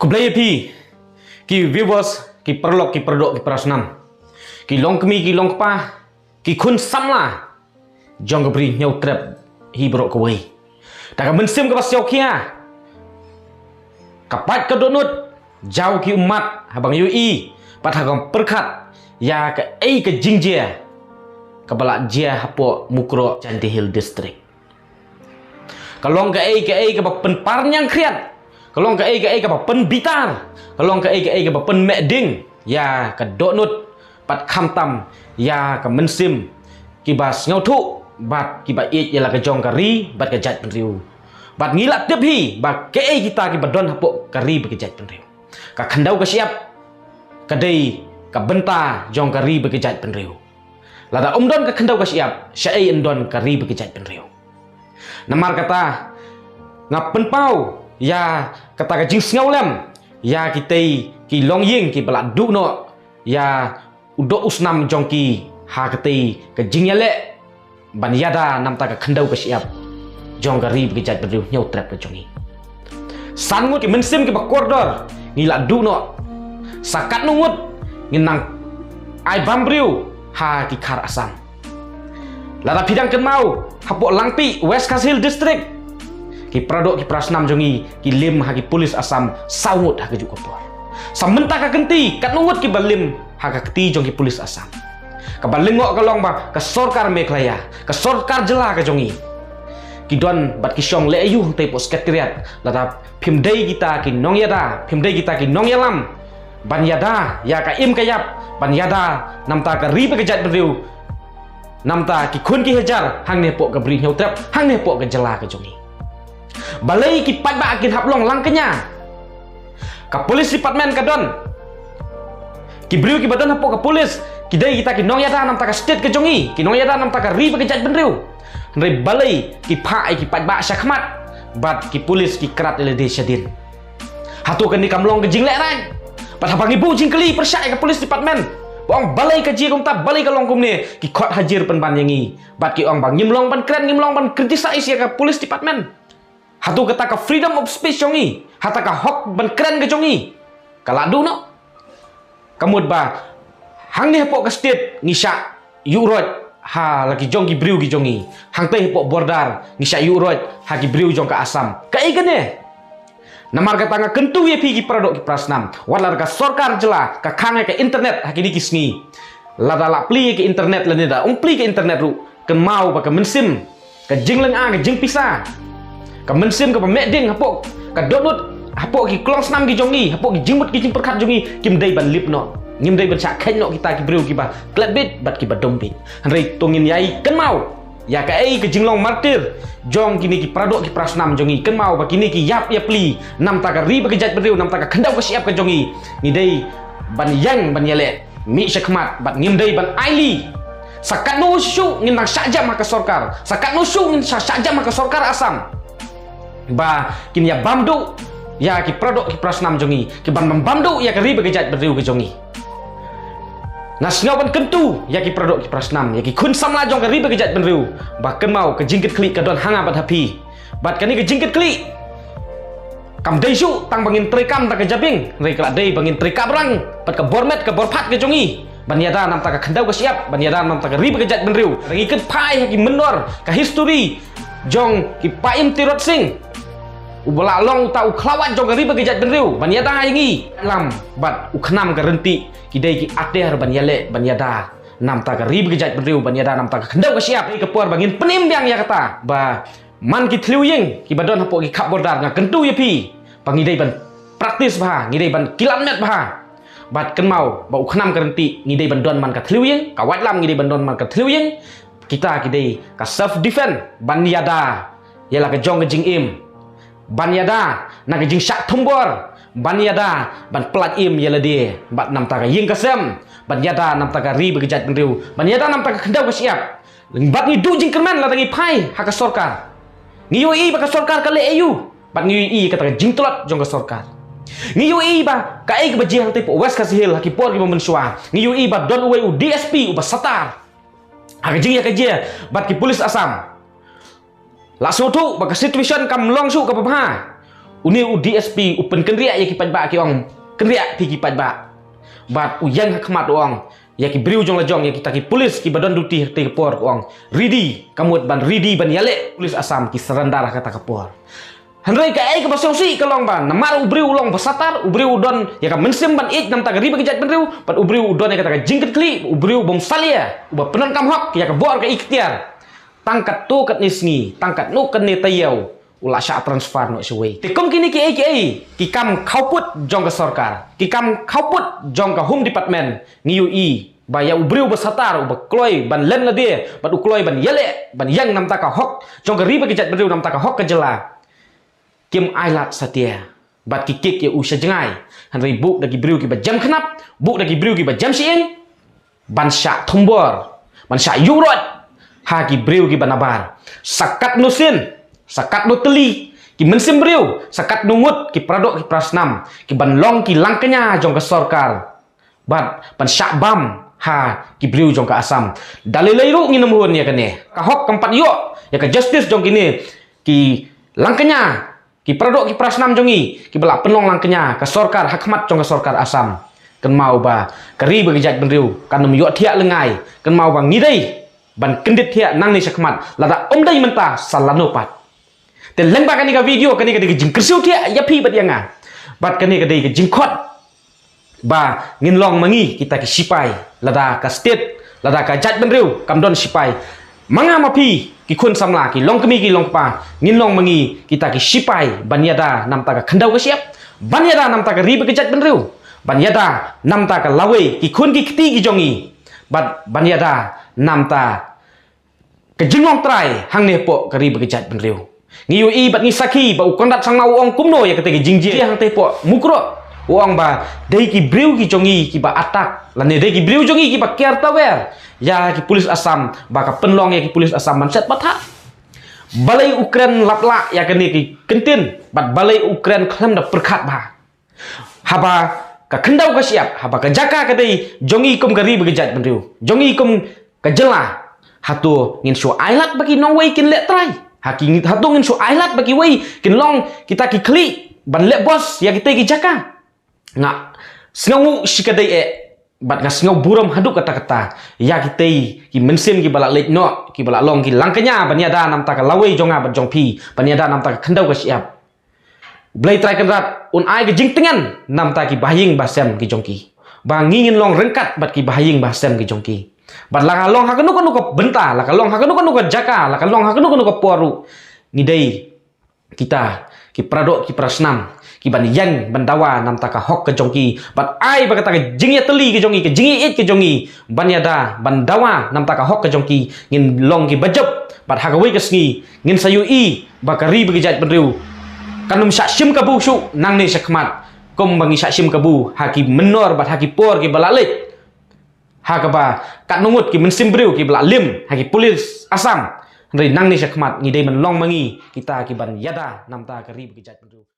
Kublai pi ki viewers ki perlok ki perdok ki prasnam ki long kemi ki long pa ki khun samla jong ke bri nyau trap hi brok kawai ta ka mensim ke pasio kia kapat ke donut jauh ki umat habang UI patagam perkat ya ke ke jingjia ke balak jia hapo mukro Chanti Hill district kalong ke pen parnyang kriat kalong ke pen bitar kalong ke pen meding ya ke donut pat khamtam ya ke mensim ki bas ngau thu bat ki ba it ya la ke jong kari bat ke jat penriu bat ngilak tep hi ba ke kita ki badon hapo kari ba ke jat penriu ka khandau ke siap kadai ka benta jong kari ba ke jat penriu lada umdon ka khandau ke siap syai endon kari ba ke jat penriu namar kata ngapen pau ya kata ka jing ngau lem ya kitei ki long ying ki balak du no ya udo usnam jong ki ha kitei ka jing yale ban yada nam ta ka khandau ka siap jong kari ba ke jat penriu nyau trap ka jongi sangut ki mensim ki ba koridor ngila du no sakat nungut nginang ai bambriu ha ki khar asam lada pidang ken mau hapo langpi West Kasil district ki pradok ki prasnam jongi ki lim ha ki polis asam saungut ha ke juk kopor samenta ka genti kat nungut ki balim ha ka keti jong ki polis asam ka balingok kalong ba ka sorkar meklaya ka sorkar jela ka jongi ki don bat ki syong le ayu te pos sekretariat lada phimdei kita ki nong yada phimdei kita ki nong yalam ban yada ya ka im kayap ban yada namta ka ri pe jat beriu namta ki khun ki hajar hang ne pok ka bri nyau trap hang ne pok ka jela ka jongi balai ki pat ba akin haplong langkenya ka polis department ka don ki beriu ki badan hapo ka polis ki dai kita ki nong yada namta ka state ka jongi ki nong yada namta ka ri pe jat beriu Ndai balai ki pa ki pat ba syakmat bat ki polis ki kerat LD syadin hatu kan ni kamlong ke jinglek ran pat habang ibu jingkeli persyak ke polis department ong balai ka ji kong ta balai ka long kum ni ki khot hajir pen ban yangi bat ki ong bang nyimlong ban kren nyimlong ban criticize ya ke polis department hatu kata ka freedom of speech jongi hata ka hok ban kren ke jongi kaladu no kamut ba hang ni hapok ka state ngisa yurot ha lagi jong ki briu ki jongi hang teh pok bordar ngisa yurot ha ki briu jong ka asam ka igane namar ka tanga kentu ye pi ki pradok ki prasnam walar ka sorkar jela ka khange ka internet ha ki kisni lada la pli ki internet la nida pli ki internet ru ken mau ba ka mensim ka jingleng a ka jing pisa ka mensim ka meding hapok ka donut hapok ki klong snam ki jongi hapok ki jingmut ki jing perkhat jongi kim dei ban lipno ngim dei ban sak khen no kita ki briu ki ba klebit bat ki ba dompit hanrei tongin yai ken mau ya ka ke jinglong martir jong kini ki pradok ki prasnam jongi ken mau ba kini ki yap ya pli nam ta ka ri ba ki jat beriu nam ta ka khandau ka siap ka jongi ni dei ban yang ban yale mi syakmat bat ngim dei ban aili sakat no syu ngin nang sajam ka sorkar sakat no syu ngin sajam ka sorkar asam ba kini ya bamdu ya ki pradok ki prasnam jongi ki ban bamdu ya ka ri ba ki jat beriu ka jongi nasngawan kentu ya ki pradok ki prasnam ya ki khun samla jong ka ri ba ki jat beriu ba ken mau ka jingkit klik ka don hanga bat hapi bat kani ka jingkit klik kam dei su tang bangin trekam ta ka jabing rei kala dei bangin trekap rang pat ka bormet ka borphat ka jongi ban yada nam ta ka khandau ka siap ban yada nam ta ka ri ba ki jat beriu rangi ket pai ki menor ka history jong ki paim tirot sing ubala long ta ukhlawat jong ka ri ba ki jat beriu ban yada yangi lam bat ukhnam ka renti kidai ki ater ban yale ban yada nam ta ka ri ba ki jat beriu ban yada nam ta ka khandau ka siap ka por bangin penimbyang ya kata ba man ki thliu ying ki badon hapo ki khap bordar nga kentu ye pi pangidai ban praktis bah ngidai ban kilomet bah bat ken mau ba ukhnam ka renti ngidai ban don man ka thliu ying ka wat lam ngidai ban don man ka thliu ying kita kidai ka self defense ban yada yala ka jong ka jing im ban yada na ka jing syak thumbor ban yada ban plat im yala de bat nam ta ka ying kasem ban yada nam ta ka ri ba ki jat beriu ban yada nam ta ka khandau ka siap bat ni du jing kerman la tangi pai ha ka sorkar ngi UI ba ka sorkar ka le ayu bat ngi UI ka ta jing tolot jong ka sorkar ngi UI ba ka ai ka baji hang te po West Kasil ha ki por ki mensua ngi UI ba don uwe u DSP u ba satar ha ka jing ya ka je bat ki polis asam la so thu ba ka situation kam long su ka pa uni u DSP upen kenriak ya ki pat ba ki ong kenriak pi ki pat ba bat uyang hakmat ong ya ki briu jong lajong ya ki taki polis ki badan duti te kapor ong ridi kamut ban ridi ban yale polis Asam ki serandar kata kapor Henry ka ai ka basong si kalong ban namar ubriu ulong basatar ubriu udon ya ka mensim ban ik nam ta gari bagi jat benriu pat ubriu udon ya ka jingket kli ubriu bom salia uba penon kam hok ya ka bor ka ikhtiar tangkat tu kat nisngi tangkat nu kat ne tayau ula sya transfer no shwe te kom kini ki kam khauput jong ka sarkar ki kam khauput jong ka home department ngi ui ba ya ubriu basatar uba kloi ban len la dia bat ukloi ban yele ban yang nam ta ka hok jong gari bagi jat benriu nam ta ka hok ka jela Kim ailat satia bat kikik ya usha jengai hanri buk dagi briu ki ba jam khnap buk dagi briu ki ba jam sieng ban sya thumbor ban sya yurot ha ki briu ki banabar sakat nusin sakat no teli ki mensim briu sakat nungut ki pradok ki prasnam ki ban long ki langkanya jong ka sarkar bat ban sya bam ha ki briu jong ka Asam dalilai ru nginem hun ya kane ka hok kampat yo ya ka justice jong kini ki langkanya ki pradok ki prasnam jongi ki belak penong langkenya ka sarkar hakmat jong ka sarkar Asam kan mau ba kari bagi jat benriu kan num yo thiak lengai kan mau ba ngidai ban kendit thiak nang ni sakmat lada omdai mentah salanopat te lengba kani ka video kani ka jing kersiu thiak ya pi bat yanga bat kani ka dei jingkhot ba ngin long mangi kita ki sipai lada ka state lada ka jat benriu kam don sipai manga mapi ki khun samla ki long kemi ki long pa ngin long mangi kita ki sipai banyada nam ta ka khandau ka siap banyada nam ta ka ri ka jat benriu banyada nam ta ka lawe ki khun ki khti ki jongi bat banyada nam ta ka jinglong trai hang ne po ka ri ka jat benriu ngi ui bat ni saki ba ukondat sang mau ong kumno ya kete ki jingjie hang te po mukro uang ba dei ki briu ki jongi ki ba atak lane dei ki briu jongi ki ba kertawer ya ki polis Asam ba ka penlong ya ki polis Asam man set patha balai Ukraine lapla ya kene ki kentin bat balai Ukraine khlem da perkhat ba haba ka khendau ka siap haba ka jaka ka dei jongi kum ka ri ba jat benriu jongi kum ka jela hatu ngin su ailat bagi Norway kin le trai haki hatu ngin su ailat bagi wei kin long kita ki kli ban le bos ya kita ki jaka nga sngawu sikadai bat nga sngaw buram haduk kata-kata ya kitei ki mensim ki balak lek no ki balak long ki langkanya banyada nam ta ka lawei jonga bat jong pi banyada nam ta ka khandau ka siap blai trai kanrat un ai ki jingtengan nam ta ki bahing basem ki jongki ba ngingin long rengkat bat ki bahing basem ki jongki bat la long ha kanu ko benta la long ha kanu ko jaka la long ha kanu ko poru ngidei kita ki pradok ki prasnam ki ban yang bandawa nam ta ka hok ke jongki bat ai ba kata jingya teli ke jongi ke jingi it ke jongi banyada bandawa nam ta ka hok ke jongki ngin long ki bajab bat hagawi ke sngi ngin sayu i ba kari bagi jat benriu kanum syaksim kabu su nang ne sakmat kom bangi syaksim kabu haki menor bat haki por ki balalik hakaba kat nungut ki mensim briu ki balak lim haki polis Asam Nang ne sakmat ngidai men long mangi kita ki ban yada nam ta kari bagi jat benriu